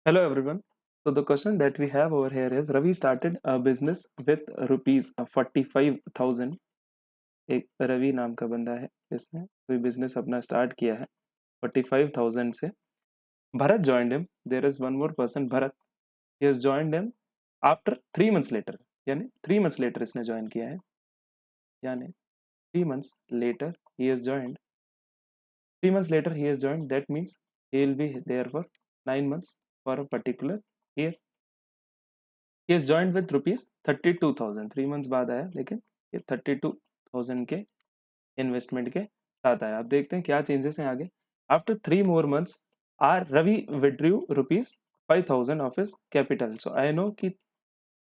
Hello everyone. So the question that we have over here is Ravi started a business with rupees 45,000. एक रवि नाम का बंदा है, इसने कोई बिजनेस अपना स्टार्ट किया है 45,000 से. Bharat joined him. There is one more person, Bharat. He has joined him after 3 months later. यानी 3 months later इसने ज्वाइन किया है. यानी 3 months later he has joined. 3 months later he has joined. That means he will be there for 9 months for a particular year. He has joined with rupees 32,000. 3 months बाद आया, लेकिन ये 32,000 के investment के साथ आया. अब देखते हैं क्या चेंजेस हैं आगे. After 3 more months are Ravi withdrew rupees 5,000 of his capital. So I know कि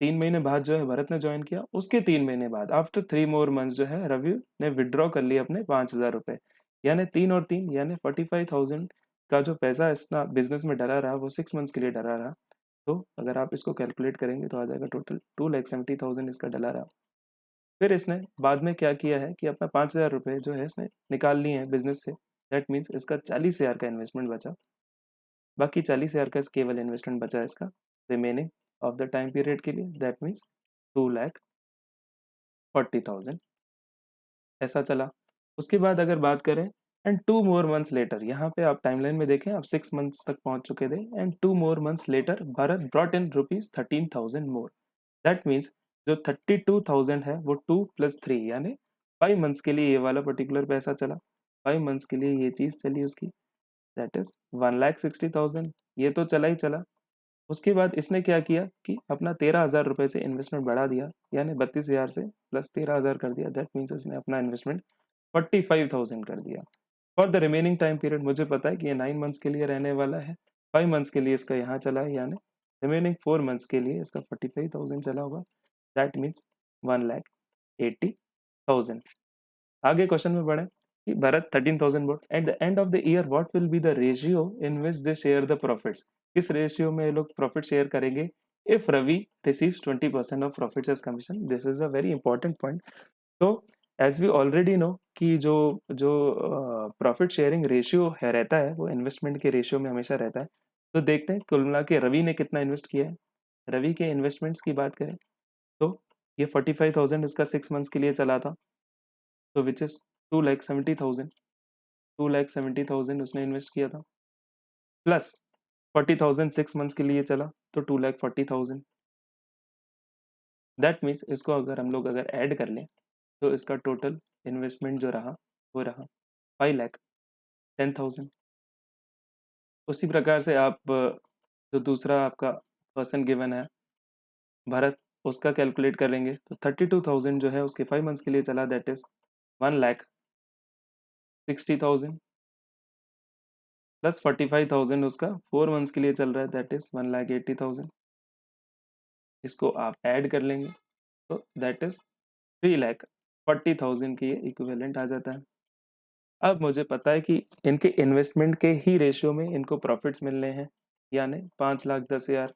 3 महीने बाद जो है भरत ने ज्वाइन किया, उसके 3 महीने बाद आफ्टर 3 more months जो है रवि ने विड्रॉ कर लिया अपने 5,000 रुपए. यानी 3 और 3 यानी 45,000 का जो पैसा इसका बिजनेस में डरा रहा वो 6 मंथ्स के लिए डरा रहा. तो अगर आप इसको कैलकुलेट करेंगे तो आ जाएगा टोटल 2,70,000 इसका डला रहा. फिर इसने बाद में क्या किया है कि अपना 5,000 रुपये जो है इसने निकाल लिए हैं बिजनेस से. दैट मीन्स इसका 40,000 का इन्वेस्टमेंट बचा. बाकी 40,000 का केवल इन्वेस्टमेंट बचा है इसका remaining of the time period के लिए. दैट मीन्स 2,40,000 ऐसा चला. उसके बाद अगर बात करें एंड 2 more months लेटर, यहाँ पे आप टाइमलाइन में देखें आप 6 months तक पहुंच चुके थे. And 2 more months later Bharat brought in rupees 13,000 more. That means जो 32,000 है वो 2 + 3 यानी 5 months के लिए ये वाला पर्टिकुलर पैसा चला. 5 months के लिए ये चीज़ चली उसकी. That is 1,60,000. ये तो चला ही चला. उसके बाद इसने क्या किया कि अपना 13,000 रुपये से इन्वेस्टमेंट बढ़ा दिया, यानी 32,000 से प्लस 13,000 कर दिया. दैट मीन्स इसने अपना इन्वेस्टमेंट 45,000 कर दिया. For the remaining time period मुझे पता है कि ये 9 मंथ्स के लिए रहने वाला है. 5 मंथ्स के लिए इसका यहाँ चला है, यानी रिमेनिंग 4 मंथ्स के लिए इसका 45,000 चला होगा. That means 1,80,000. आगे क्वेश्चन में बढ़े कि Bharat 13,000 board at the end of the year what will be the ratio in which they share the profits. किस रेशियो में ये लोग प्रॉफिट शेयर करेंगे if Ravi receives 20% of profits as commission. This is a very important point. तो as we already know कि जो जो profit sharing ratio है रहता है वो इन्वेस्टमेंट के रेशियो में हमेशा रहता है. तो देखते हैं कुल मिला के रवि ने कितना इन्वेस्ट किया है. रवि के इन्वेस्टमेंट्स की बात करें तो ये 45,000 इसका 6 मंथ्स के लिए चला था. तो विच इज 2,70,000. 2,70,000 उसने इन्वेस्ट किया था प्लस 40,000 6 मंथ्स के लिए चला तो 2,40,000. दैट मीन्स इसको अगर हम लोग अगर ऐड कर लें तो इसका टोटल इन्वेस्टमेंट जो रहा वो रहा 5,10,000. उसी प्रकार से आप जो दूसरा आपका पर्सन गिवन है भरत, उसका कैलकुलेट करेंगे तो 32,000 जो है उसके 5 मंथ्स के लिए चला. दैट इज 1,60,000 प्लस 45,000 उसका 4 मंथ्स के लिए चल रहा है. That is 1,80,000. इसको आप ऐड कर लेंगे तो दैट इज 3,40,000 की ये इक्विवेलेंट आ जाता है. अब मुझे पता है कि इनके इन्वेस्टमेंट के ही रेशियो में इनको प्रॉफिट्स मिलने हैं, यानी 5,10,000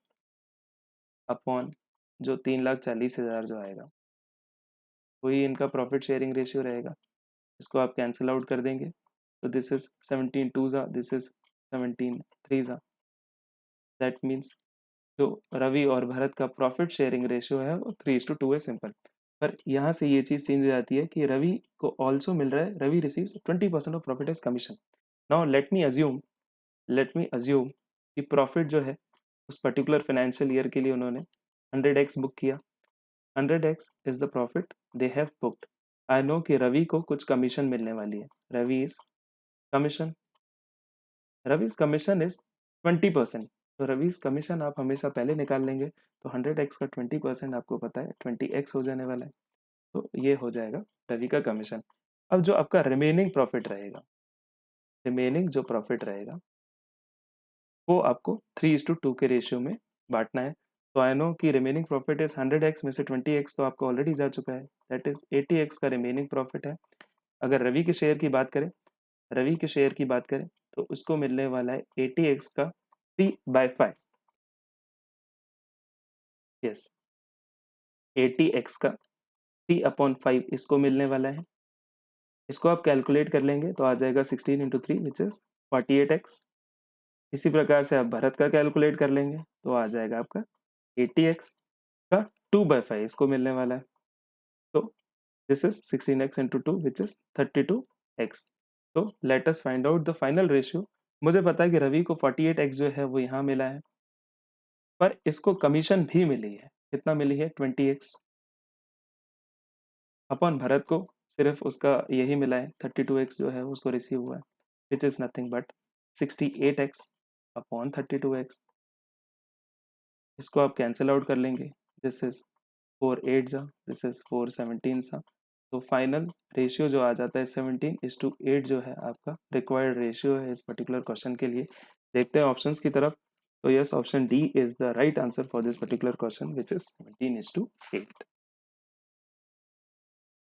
अपॉन जो 3,40,000 जो आएगा वही इनका प्रॉफिट शेयरिंग रेशियो रहेगा. इसको आप कैंसिल आउट कर देंगे तो दिस इज 17 2 ज़ा, दिस इज 17 3 ज़ा. दैट मीन्स जो रवि और भरत का प्रॉफिट शेयरिंग रेशियो है वो 3:2 है. सिंपल. पर यहाँ से ये चीज़ चेंज हो जाती है कि रवि को ऑल्सो मिल रहा है, Ravi receives 20% of profit as commission. Now let me assume कि प्रॉफिट जो है उस पर्टिकुलर फाइनेंशियल ईयर के लिए उन्होंने 100x बुक किया. 100x is the profit they have booked. I know कि रवि को कुछ कमीशन मिलने वाली है. Commission Ravi's commission is 20%. तो रवि's कमीशन आप हमेशा पहले निकाल लेंगे तो 100x का 20% आपको पता है 20x हो जाने वाला है. तो ये हो जाएगा रवि का कमीशन. अब जो आपका रिमेनिंग प्रॉफिट रहेगा वो आपको 3:2 के रेशियो में बांटना है. तो आई नो कि रिमेनिंग प्रॉफिट इज 100x में से 20x तो आपको ऑलरेडी जा चुका है. दैट इज 80x का रिमेनिंग प्रॉफिट है. अगर रवि के शेयर की बात करें तो उसको मिलने वाला है 80x का 3/5. यस, 80x का 3/5 इसको मिलने वाला है. इसको आप कैलकुलेट कर लेंगे तो आ जाएगा 16 × 3 विच इज 48x. इसी प्रकार से आप भरत का कैलकुलेट कर लेंगे तो आ जाएगा आपका 80x का 2/5 इसको मिलने वाला है। तो this is 16x into 2 which is 32x। तो let us find out the final ratio. मुझे पता है कि रवि को 48x जो है वो यहाँ मिला है, पर इसको कमीशन भी मिली है। कितना मिली है? 20x। अपन भरत को सिर्फ उसका यही मिला है, 32x जो है उसको रिसीव हुआ है, which is nothing but 68x upon 32x। इसको आप कैंसिल आउट कर लेंगे। दिस इज 4 8 जा, दिस इज 4 17 सा। तो फाइनल रेशियो जो आ जाता है 17:8 जो है आपका रिक्वायर्ड रेशियो है इस पर्टिकुलर क्वेश्चन के लिए। देखते हैं ऑप्शंस की तरफ। तो yes, option D is the right answer for this particular question which is 17:8।